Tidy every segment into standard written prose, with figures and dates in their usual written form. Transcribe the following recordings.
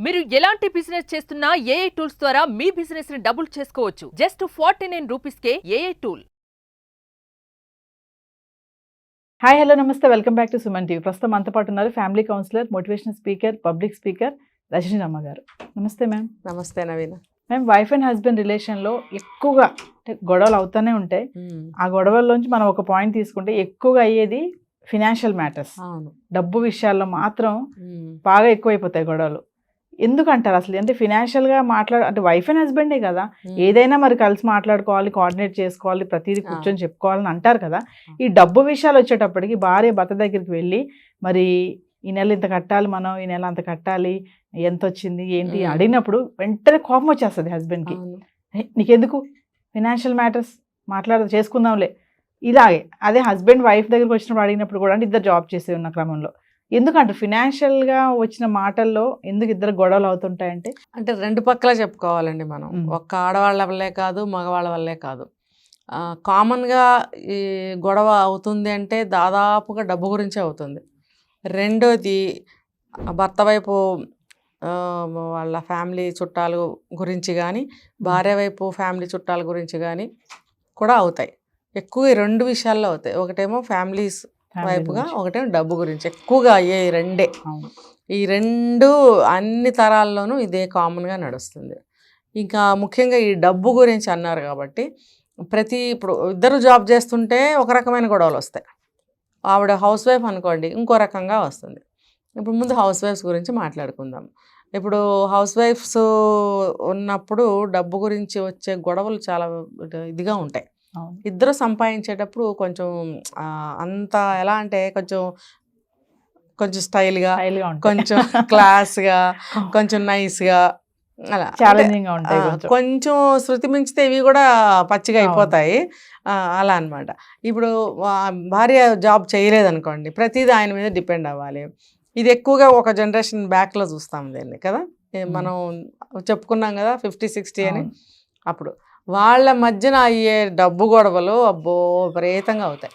మీరు ఎలాంటి బిజినెస్ చేస్తున్నా ఏఐ టూల్స్ ద్వారా మీ బిజినెస్ ని డబుల్ చేసుకోవచ్చు. జస్ట్ 49 రూపీస్కే ఏఐ టూల్. హాయ్ హలో నమస్తే, welcome back to Suman TV. ప్రస్తుతం మనతో పాటు ఉన్నారు family counsellor, motivational speaker, public speaker Rajani Ramma గారు. నమస్తే మ్యామ్. నమస్తే Naveena. Ma'am, wife and husband రిలేషన్లో ఎక్కువగా గొడవలు అవుతూనే ఉంటాయి. ఆ గొడవల్లోంచి మనం ఒక పాయింట్ తీసుకుంటే ఎక్కువగా అయ్యేది ఫినాన్షియల్ మ్యాటర్స్. డబ్బు విషయాల్లో మాత్రం బాగా ఎక్కువైపోతాయి గొడవలు. ఎందుకంటారు అసలు? అంటే ఫినాన్షియల్గా అంటే వైఫ్ అండ్ హస్బెండే కదా, ఏదైనా మరి కలిసి మాట్లాడుకోవాలి, కోఆర్డినేట్ చేసుకోవాలి, ప్రతిదీ కూర్చొని చెప్పుకోవాలని అంటారు కదా. ఈ డబ్బు విషయాలు వచ్చేటప్పటికి భార్య భర్త దగ్గరికి వెళ్ళి మరి ఈ నెల ఇంత కట్టాలి, మనం ఈ నెల అంత కట్టాలి, ఎంత వచ్చింది ఏంటి అడిగినప్పుడు వెంటనే కోపం వచ్చేస్తుంది హస్బెండ్కి. నీకెందుకు ఫినాన్షియల్ మ్యాటర్స్ చేసుకుందాంలే ఇలాగే. అదే హస్బెండ్ వైఫ్ దగ్గరికి వచ్చినప్పుడు అడిగినప్పుడు కూడా, అంటే ఇద్దరు జాబ్ చేసే ఉన్న క్రమంలో ఎందుకంటే ఫినాన్షియల్గా వచ్చిన మాటల్లో ఎందుకు ఇద్దరు గొడవలు అవుతుంటాయంటే, అంటే రెండు పక్కల చెప్పుకోవాలండి మనం. ఒక్క ఆడవాళ్ళ వల్లే కాదు, మగవాళ్ళ వల్లే కాదు. కామన్గా ఈ గొడవ అవుతుంది అంటే దాదాపుగా డబ్బు గురించే అవుతుంది. రెండోది భర్త వైపు వాళ్ళ ఫ్యామిలీ చుట్టాలు గురించి కానీ, భార్య వైపు ఫ్యామిలీ చుట్టాల గురించి కానీ కూడా అవుతాయి. ఎక్కువ ఈ రెండు విషయాల్లో అవుతాయి. ఒకటేమో ఫ్యామిలీస్ వైపుగా, ఒకటేమో డబ్బు గురించి ఎక్కువగా అయ్యే రెండే. ఈ రెండు అన్ని తరాల్లోనూ ఇదే కామన్గా నడుస్తుంది. ఇంకా ముఖ్యంగా ఈ డబ్బు గురించి అన్నారు కాబట్టి, ఇప్పుడు ఇద్దరు జాబ్ చేస్తుంటే ఒక రకమైన గొడవలు వస్తాయి. ఆవిడ హౌస్ వైఫ్ అనుకోండి, ఇంకో రకంగా వస్తుంది. ఇప్పుడు ముందు హౌస్ వైఫ్స్ గురించి మాట్లాడుకుందాం. ఇప్పుడు హౌస్ వైఫ్స్ ఉన్నప్పుడు డబ్బు గురించి వచ్చే గొడవలు చాలా ఇదిగా ఉంటాయి. ఇద్దరు సంపాదించేటప్పుడు కొంచెం అంత ఎలా అంటే కొంచెం స్టైల్గా, కొంచెం క్లాస్గా, కొంచెం నైస్గా, అలా ఛాలెంజింగ్గా ఉంటాయి. కొంచెం శృతి మించితే ఇవి కూడా పచ్చిగా అయిపోతాయి. అలా అనమాట. ఇప్పుడు భార్య జాబ్ చేయలేదనుకోండి, ప్రతిదీ ఆయన మీద డిపెండ్ అవ్వాలి. ఇది ఎక్కువగా ఒక జనరేషన్ బ్యాక్లో చూస్తాం దీన్ని కదా. మనం చెప్పుకున్నాం కదా 50-60 అని. అప్పుడు వాళ్ళ మధ్యన అయ్యే డబ్బు గొడవలు అబ్బో విపరీతంగా అవుతాయి.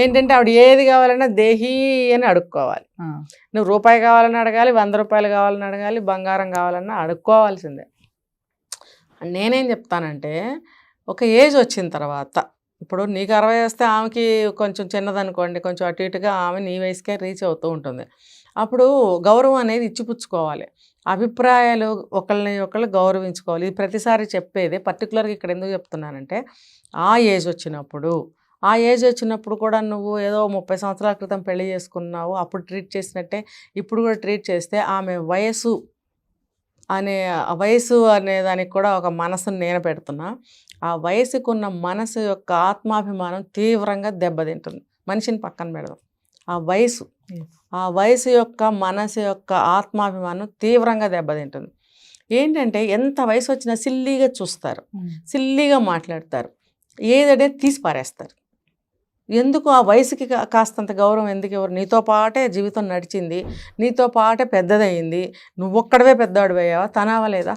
ఏంటంటే ఆవిడ ఏది కావాలన్నా దేహీ అని అడుక్కోవాలి. నువ్వు రూపాయి కావాలని అడగాలి, 100 రూపాయలు కావాలని అడగాలి, బంగారం కావాలన్నా అడుక్కోవాల్సిందే. నేనేం చెప్తానంటే, ఒక ఏజ్ వచ్చిన తర్వాత, ఇప్పుడు నీకు 60 వస్తే ఆమెకి కొంచెం చిన్నదనుకోండి, కొంచెం అటు ఇటుగా ఆమె నీ వయసుకే రీచ్ అవుతూ ఉంటుంది. అప్పుడు గౌరవం అనేది ఇచ్చిపుచ్చుకోవాలి. అభిప్రాయాలు ఒకళ్ళు గౌరవించుకోవాలి. ఇది ప్రతిసారి చెప్పేదే. పర్టికులర్గా ఇక్కడ ఎందుకు చెప్తున్నానంటే, ఆ ఏజ్ వచ్చినప్పుడు కూడా నువ్వు ఏదో 30 సంవత్సరాల క్రితం పెళ్లి చేసుకున్నావు, అప్పుడు ట్రీట్ చేసినట్టే ఇప్పుడు కూడా ట్రీట్ చేస్తే, ఆమె వయసు అనే దానికి కూడా ఒక మనసును నేను పెడుతున్నా. ఆ వయసుకున్న మనసు యొక్క ఆత్మాభిమానం తీవ్రంగా దెబ్బతింటుంది. మనిషిని పక్కన పెడదాం, ఆ వయసు యొక్క మనసు యొక్క ఆత్మాభిమానం తీవ్రంగా దెబ్బతింటుంది. ఏంటంటే ఎంత వయసు వచ్చినా సిల్లీగా చూస్తారు, సిల్లీగా మాట్లాడతారు, ఏదైనా తీసి పారేస్తారు. ఎందుకు ఆ వయసుకి కాస్తంత గౌరవం ఎందుకు ఎవరు? నీతో పాటే జీవితం నడిచింది, నీతో పాటే పెద్దదయ్యింది. నువ్వొక్కడవే పెద్దవాడు అయ్యావా? తనవలేదా?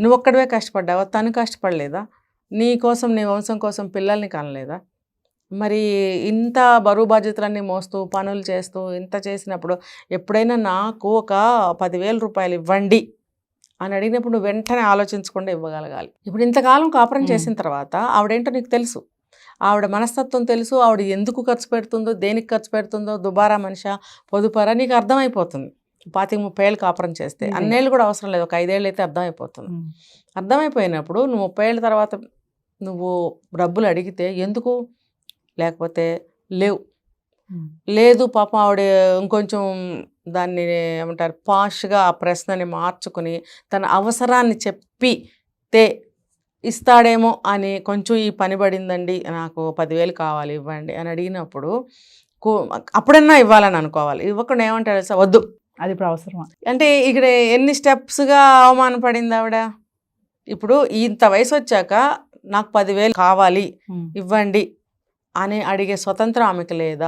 నువ్వొక్కడవే కష్టపడ్డావా? తను కష్టపడలేదా? నీ కోసం, నీ వంశం కోసం పిల్లల్ని కనలేదా? మరి ఇంత బరువు బాధ్యతలన్నీ మోస్తూ పనులు చేస్తూ ఇంత చేసినప్పుడు ఎప్పుడైనా నాకు ఒక 10,000 రూపాయలు ఇవ్వండి అని అడిగినప్పుడు నువ్వు వెంటనే ఆలోచించకుండా ఇవ్వగలగాలి. ఇప్పుడు ఇంతకాలం కాపురం చేసిన తర్వాత ఆవిడేంటో నీకు తెలుసు, ఆవిడ మనస్తత్వం తెలుసు, ఆవిడ ఎందుకు ఖర్చు పెడుతుందో, దేనికి ఖర్చు పెడుతుందో, దుబారా మనిషా పొదుపారా నీకు అర్థమైపోతుంది. 25-30 ఏళ్ళు కాపురం చేస్తే, అన్నేళ్ళు కూడా అవసరం లేదు, ఒక 5 ఏళ్ళు అయితే అర్థమైపోతుంది. అర్థమైపోయినప్పుడు నువ్వు 30 ఏళ్ళ తర్వాత నువ్వు డబ్బులు అడిగితే ఎందుకు, లేకపోతే లేదు పాపం ఆవిడ ఇంకొంచెం దాన్ని ఏమంటారు పాష్గా ఆ ప్రశ్నని మార్చుకుని తన అవసరాన్ని చెప్పితే ఇస్తాడేమో అని కొంచెం ఈ పని పడిందండి, నాకు 10,000 కావాలి ఇవ్వండి అని అడిగినప్పుడు అప్పుడన్నా ఇవ్వాలని అనుకోవాలి. ఇవ్వకుండా ఏమంటాడు సార్ వద్దు, అది ఇప్పుడు అవసరమా అంటే ఇక్కడ ఎన్ని స్టెప్స్గా అవమానపడింది ఆవిడ. ఇప్పుడు ఇంత వయసు వచ్చాక నాకు 10,000 కావాలి ఇవ్వండి అని అడిగే స్వతంత్రం ఆమెకు లేదా?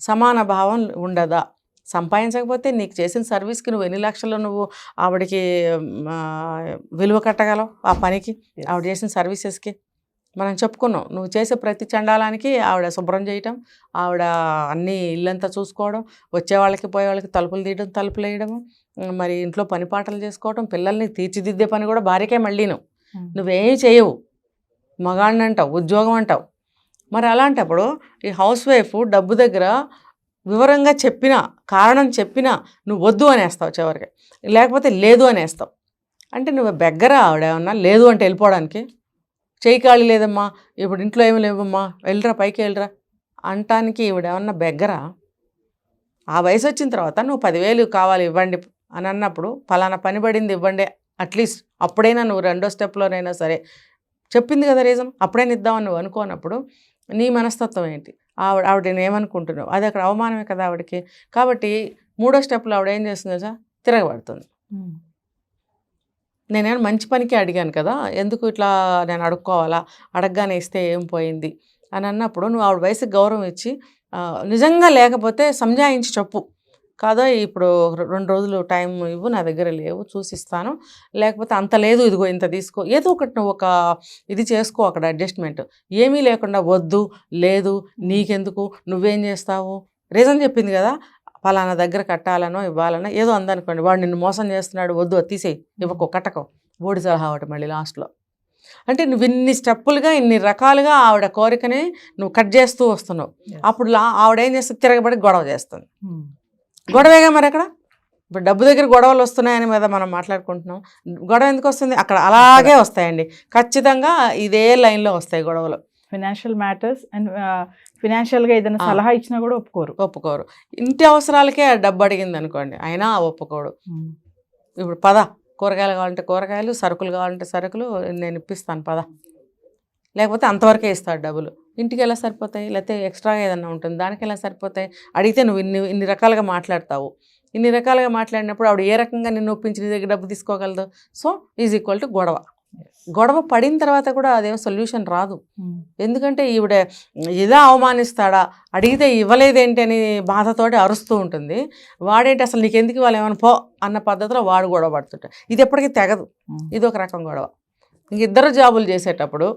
సమాన భావం ఉండదా? సంపాదించకపోతే నీకు చేసిన సర్వీస్కి నువ్వు ఎన్ని లక్షలు నువ్వు ఆవిడకి విలువ కట్టగలవు? ఆ పనికి, ఆవిడ చేసిన సర్వీసెస్కి. మనం చెప్పుకున్నాం, నువ్వు చేసే ప్రతి చండాలానికి ఆవిడ శుభ్రం చేయటం, ఆవిడ అన్నీ ఇల్లంతా చూసుకోవడం, వచ్చే వాళ్ళకి పోయే వాళ్ళకి తలుపులు తీయడం, తలుపులు వేయడము, మరి ఇంట్లో పని పాటలు చేసుకోవటం, పిల్లల్ని తీర్చిదిద్దే పని కూడా భార్యకే మళ్ళీను. నువ్వేం చేయవు, మగాడిని అంటావు, ఉద్యోగం అంటావు. మరి అలాంటప్పుడు ఈ హౌస్ వైఫ్ డబ్బు దగ్గర వివరంగా చెప్పినా, కారణం చెప్పినా నువ్వు వద్దు అనేస్తావు చివరికి, లేకపోతే లేదు అనేస్తావు. అంటే నువ్వు బెగ్గర ఆవిడేమన్నా లేదు అంటే వెళ్ళిపోవడానికి, చేయి ఖాళీ లేదమ్మా, ఇప్పుడు ఇంట్లో ఏమి లేవమ్మా, వెళ్ళరా పైకి వెళ్ళరా అంటానికి ఈవిడేమన్నా బెగ్గరా? ఆ వయసు వచ్చిన తర్వాత నువ్వు 10,000 కావాలి ఇవ్వండి అని అన్నప్పుడు, ఫలానా పని పడింది ఇవ్వండి, అట్లీస్ట్ అప్పుడైనా నువ్వు రెండో స్టెప్లోనైనా సరే చెప్పింది కదా రీజన్, అప్పుడైనా ఇద్దామని నువ్వు అనుకోనప్పుడు నీ మనస్తత్వం ఏంటి? ఆవిడని ఏమనుకుంటున్నావు? అది అక్కడ అవమానమే కదా ఆవిడకి. కాబట్టి మూడో స్టెప్లో ఆవిడ ఏం చేస్తుంది సార్, తిరగబడుతుంది. నేనేమో మంచి పనికి అడిగాను కదా, ఎందుకు ఇట్లా నేను అడుక్కోవాలా, అడగగానే ఇస్తే ఏం పోయింది అని అన్నప్పుడు నువ్వు ఆవిడ వయసుకి గౌరవం ఇచ్చి నిజంగా లేకపోతే సంజాయించి చెప్పు, కాదో ఇప్పుడు 2 రోజులు టైం ఇవ్వు, నా దగ్గర లేవు చూసిస్తాను, లేకపోతే అంత లేదు ఇదిగో ఇంత తీసుకో, ఏదో ఒకటి నువ్వు ఒక ఇది చేసుకో అక్కడ అడ్జస్ట్మెంట్. ఏమీ లేకుండా వద్దు లేదు నీకెందుకు నువ్వేం చేస్తావు, రీజన్ చెప్పింది కదా, ఫలానా దగ్గర కట్టాలనో ఇవ్వాలనో ఏదో అందనుకోండి, వాడు నిన్ను మోసం చేస్తున్నాడు, వద్దు అది తీసేయి, ఇవ్వకో కట్టకో, బోడి సలహా ఒకటి మళ్ళీ లాస్ట్లో. అంటే నువ్వు ఇన్ని స్టెప్పులుగా ఇన్ని రకాలుగా ఆవిడ కోరికని నువ్వు కట్ చేస్తూ వస్తున్నావు. అప్పుడు ఆవిడ ఏం చేస్తుంది, తిరగబడి గొడవ చేస్తుంది. గొడవేగా మరి అక్కడ ఇప్పుడు డబ్బు దగ్గర గొడవలు వస్తున్నాయని మీద మనం మాట్లాడుకుంటున్నాం. గొడవ ఎందుకు వస్తుంది? అక్కడ అలాగే వస్తాయండి, ఖచ్చితంగా ఇదే లైన్లో వస్తాయి గొడవలు. ఫినాన్షియల్ మ్యాటర్స్ అండ్ ఫినాన్షియల్గా ఏదైనా సలహా ఇచ్చినా కూడా ఒప్పుకోరు. ఇంటి అవసరాలకే డబ్బు అడిగింది అనుకోండి, అయినా ఒప్పుకోడు. ఇప్పుడు పద, కూరగాయలు కావాలంటే కూరగాయలు, సరుకులు కావాలంటే సరుకులు నేను ఇప్పిస్తాను పద, లేకపోతే అంతవరకే ఇస్తాడు డబ్బులు. ఇంటికి ఎలా సరిపోతాయి? లేకపోతే ఎక్స్ట్రాగా ఏదన్నా ఉంటుంది దానికి ఎలా సరిపోతాయి? అడిగితే నువ్వు ఇన్ని రకాలుగా మాట్లాడతావు. ఇన్ని రకాలుగా మాట్లాడినప్పుడు ఆవిడ ఏ రకంగా నిన్ను ఒప్పించి నీ దగ్గర డబ్బు తీసుకోగలదు? సో ఈజ్ ఈక్వల్ టు గొడవ. గొడవ పడిన తర్వాత కూడా అదేం సొల్యూషన్ రాదు. ఎందుకంటే ఈవిడ ఇలా అవమానిస్తాడా, అడిగితే ఇవ్వలేదేంటి అని బాధతోటి అరుస్తూ ఉంటుంది. వాడేంటి అసలు నీకెందుకు ఇవ్వాలి, ఏమైనా పో అన్న పద్ధతిలో వాడు గొడవ పడుతుంటాడు. ఇది ఎప్పటికీ తెగదు, ఇది ఒక రకం గొడవ. ఇంక ఇద్దరు జాబులు చేసేటప్పుడు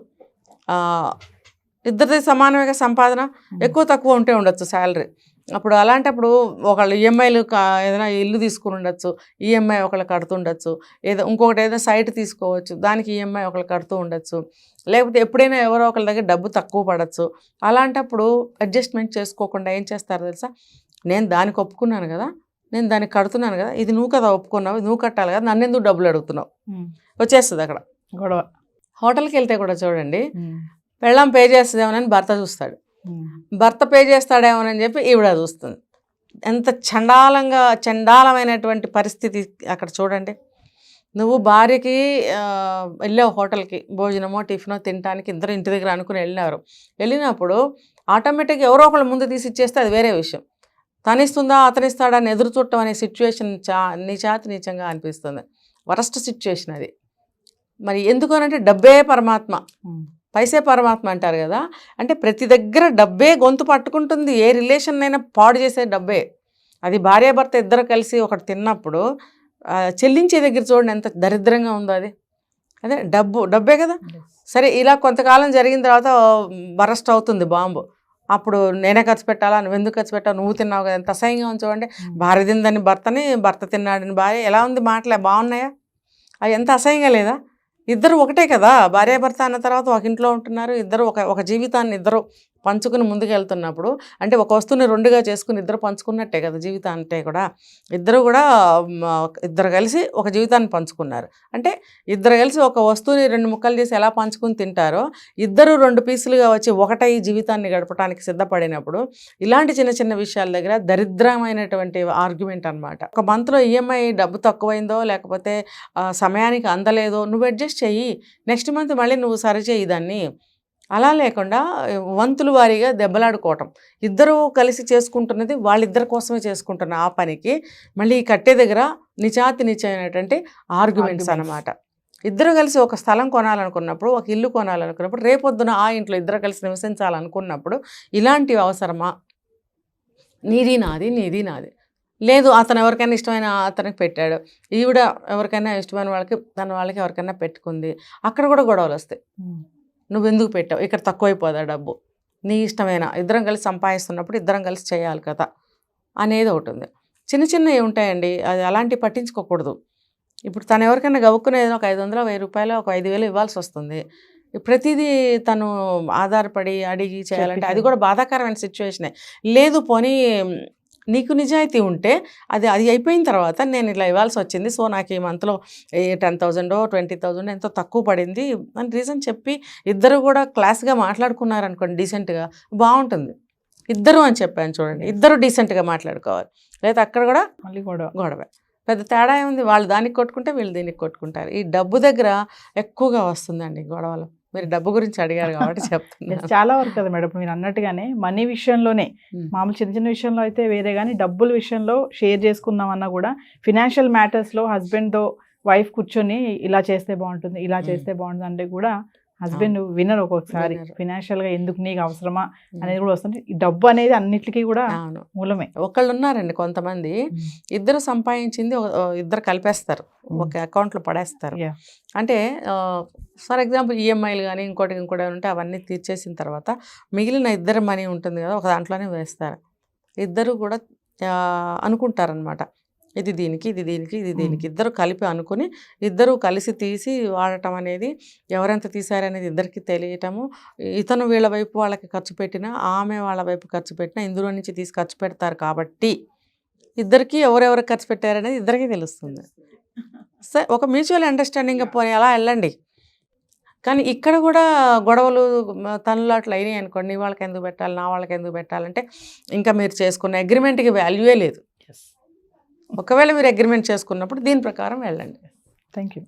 ఇద్దరిది సమానమేగా సంపాదన, ఎక్కువ తక్కువ ఉంటే ఉండొచ్చు శాలరీ. అప్పుడు అలాంటప్పుడు ఒకళ్ళు ఈఎంఐలు ఏదైనా ఇల్లు తీసుకుని ఉండొచ్చు, ఈఎంఐ ఒకళ్ళు కడుతుండొచ్చు, ఇంకొకటి ఏదైనా సైట్ తీసుకోవచ్చు, దానికి ఈఎంఐ ఒకళ్ళు కడుతూ ఉండొచ్చు, లేకపోతే ఎప్పుడైనా ఎవరో ఒకళ్ళ దగ్గర డబ్బు తక్కువ పడవచ్చు. అలాంటప్పుడు అడ్జస్ట్మెంట్ చేసుకోకుండా ఏం చేస్తారో తెలుసా, నేను దానికి ఒప్పుకున్నాను కదా, నేను దానికి కడుతున్నాను కదా, ఇది నువ్వు కదా ఒప్పుకున్నావు, నువ్వు కట్టాలి కదా, నన్ను ఎందుకు డబ్బులు అడుగుతున్నావు, వచ్చేస్తుంది అక్కడ గొడవ. హోటల్కి వెళ్తే కూడా చూడండి, పెళ్ళాం పే చేస్తుందేమోనని భర్త చూస్తాడు, భర్త పే చేస్తాడేమోనని చెప్పి ఈవిడ చూస్తుంది. ఎంత చండాలమైనటువంటి పరిస్థితి అక్కడ చూడండి. నువ్వు భార్యకి వెళ్ళావు హోటల్కి, భోజనమో టిఫినో తినడానికి, ఇద్దరు ఇంటి దగ్గర అనుకుని వెళ్ళినప్పుడు ఆటోమేటిక్గా ఎవరో ఒకళ్ళు ముందు తీసి ఇచ్చేస్తే అది వేరే విషయం. తనిస్తుందా అతనిస్తాడా అని ఎదురు చూడటం అనే సిచ్యువేషన్ నీచంగా అనిపిస్తుంది. వరస్ట్ సిచ్యువేషన్ అది. మరి ఎందుకనంటే డబ్బే పరమాత్మ, పైసే పరమాత్మ అంటారు కదా. అంటే ప్రతి దగ్గర డబ్బే గొంతు పట్టుకుంటుంది. ఏ రిలేషన్ అయినా పాడు చేసే డబ్బే. అది భార్యాభర్త ఇద్దరు కలిసి ఒకటి తిన్నప్పుడు చెల్లించే దగ్గర చూడండి ఎంత దరిద్రంగా ఉందో అది. అదే డబ్బే కదా. సరే ఇలా కొంతకాలం జరిగిన తర్వాత బరస్ట్ అవుతుంది బాంబు. అప్పుడు నేనే ఖర్చు పెట్టాలా, నువ్వెందుకు ఖర్చు పెట్టావు, నువ్వు తిన్నావు కదా, ఎంత అసహ్యంగా ఉంది చూడండి. భార్య తిందని భర్తని, భర్త తిన్నాడని భార్య, ఎలా ఉంది మాటలే, బాగున్నాయా? అవి ఎంత అసహ్యంగా లేదా? ఇద్దరు ఒకటే కదా, భార్యాభర్త అన్న తర్వాత ఒక ఇంట్లో ఉంటున్నారు, ఇద్దరు ఒక జీవితాన్ని ఇద్దరు పంచుకుని ముందుకు వెళ్తున్నప్పుడు, అంటే ఒక వస్తువుని రెండుగా చేసుకుని ఇద్దరు పంచుకున్నట్టే కదా జీవితం అంటే కూడా. ఇద్దరు కలిసి ఒక జీవితాన్ని పంచుకున్నారు అంటే, ఇద్దరు కలిసి ఒక వస్తువుని 2 ముక్కలు చేసి ఎలా పంచుకుని తింటారో, ఇద్దరు 2 పీసులుగా వచ్చి ఒకటై జీవితాన్ని గడపడానికి సిద్ధపడినప్పుడు, ఇలాంటి చిన్న చిన్న విషయాల దగ్గర దరిద్రమైనటువంటి ఆర్గ్యుమెంట్ అనమాట. ఒక మంత్లో ఈఎంఐ డబ్బు తక్కువైందో, లేకపోతే సమయానికి అందలేదో, నువ్వు అడ్జస్ట్ చెయ్యి, నెక్స్ట్ మంత్ మళ్ళీ నువ్వు సరిచేయి దాన్ని. అలా లేకుండా వంతుల వారీగా దెబ్బలాడుకోవటం. ఇద్దరు కలిసి చేసుకుంటున్నది వాళ్ళిద్దరి కోసమే చేసుకుంటున్న ఆ పనికి మళ్ళీ కట్టే దగ్గర నిశ్చయమైనటువంటి ఆర్గ్యుమెంట్స్ అన్నమాట. ఇద్దరు కలిసి ఒక స్థలం కొనాలనుకున్నప్పుడు, ఒక ఇల్లు కొనాలనుకున్నప్పుడు, రేపొద్దున ఆ ఇంట్లో ఇద్దరు కలిసి నివసించాలనుకున్నప్పుడు ఇలాంటివి అవసరమా? నీది నాది లేదు, అతను ఎవరికైనా ఇష్టమైన అతనికి పెట్టాడు, ఈవిడ ఎవరికైనా ఇష్టమైన వాళ్ళకి ఎవరికైనా పెట్టుకుంది, అక్కడ కూడా గొడవలు వస్తాయి. నువ్వెందుకు పెట్టావు, ఇక్కడ తక్కువైపోదా డబ్బు, నీ ఇష్టమైన, ఇద్దరం కలిసి సంపాదిస్తున్నప్పుడు ఇద్దరం కలిసి చేయాలి కదా అనేది ఒకటి ఉంది. చిన్న చిన్నవి ఉంటాయండి, అది అలాంటివి పట్టించుకోకూడదు. ఇప్పుడు తను ఎవరికైనా గవ్వుకునేది ఒక 500 1000 రూపాయలు ఒక 5000 ఇవ్వాల్సి వస్తుంది. ప్రతిదీ తను ఆధారపడి అడిగి చేయాలంటే అది కూడా బాధాకరమైన సిచ్యువేషనే. లేదు పోనీ నీకు నిజాయితీ ఉంటే అది అయిపోయిన తర్వాత నేను ఇలా ఇవ్వాల్సి వచ్చింది, సో నాకు ఈ మంత్లో 10,000 20,000 ఎంతో తక్కువ పడింది అని రీజన్ చెప్పి ఇద్దరు కూడా క్లాస్గా మాట్లాడుకున్నారనుకోండి, డీసెంట్గా బాగుంటుంది. ఇద్దరు అని చెప్పాను చూడండి, ఇద్దరు డీసెంట్గా మాట్లాడుకోవాలి. లేదా అక్కడ కూడా మళ్ళీ గొడవ. పెద్ద తేడా ఏముంది, వాళ్ళు దానికి కొట్టుకుంటే వీళ్ళు దీనికి కొట్టుకుంటారు. ఈ డబ్బు దగ్గర ఎక్కువగా వస్తుందండి గొడవలు. మీరు డబ్బు గురించి అడిగారు కాబట్టి చెప్తున్నాను. చాలా వరకు కదా మేడం, మీరు అన్నట్టుగానే మనీ విషయంలోనే, మామూలు చిన్న చిన్న విషయంలో అయితే వేరే, కానీ డబ్బుల విషయంలో షేర్ చేసుకుందామన్నా కూడా ఫినాన్షియల్ మ్యాటర్స్లో హస్బెండ్తో వైఫ్ కూర్చొని ఇలా చేస్తే బాగుంటుంది, ఇలా చేస్తే బాగుంటుంది అంటే కూడా హస్బెండ్ వినరు. ఒక్కొక్కసారి ఫినాన్షియల్గా ఎందుకు నీకు అవసరమా అనేది కూడా వస్తుంది. ఈ డబ్బు అనేది అన్నిటికీ కూడా మూలమే. ఒకళ్ళు ఉన్నారండి కొంతమంది, ఇద్దరు సంపాదించింది ఇద్దరు కలిపేస్తారు, ఒక అకౌంట్లో పడేస్తారు. అంటే ఫర్ ఎగ్జాంపుల్ ఈఎంఐలు కానీ ఇంకోటి ఉంటే అవన్నీ తీర్చేసిన తర్వాత మిగిలిన ఇద్దరు మనీ ఉంటుంది కదా, ఒక దాంట్లోనే వేస్తారు. ఇద్దరు కూడా అనుకుంటారనమాట, ఇది దీనికి ఇది దీనికి ఇది దీనికి, ఇద్దరు కలిపి అనుకుని ఇద్దరు కలిసి తీసి వాడటం అనేది, ఎవరెంత తీశారనేది ఇద్దరికి తెలియటము. ఇతను వీళ్ళ వైపు వాళ్ళకి ఖర్చు పెట్టినా, ఆమె వాళ్ళ వైపు ఖర్చు పెట్టినా ఇందులో నుంచి తీసి ఖర్చు పెడతారు కాబట్టి ఇద్దరికి ఎవరెవరు ఖర్చు పెట్టారనేది ఇద్దరికీ తెలుస్తుంది. సరే, ఒక మ్యూచువల్ అండర్స్టాండింగ్ పోనీ అలా వెళ్ళండి. కానీ ఇక్కడ కూడా గొడవలు తనులాట్లు అయినాయి అనుకోండి, నీ వాళ్ళకి ఎందుకు పెట్టాలి, నా వాళ్ళకి ఎందుకు పెట్టాలంటే ఇంకా మీరు చేసుకున్న అగ్రిమెంట్కి వాల్యూయే లేదు. ఒకవేళ మీరు అగ్రిమెంట్ చేసుకున్నప్పుడు దీని ప్రకారం వెళ్ళండి. Thank you.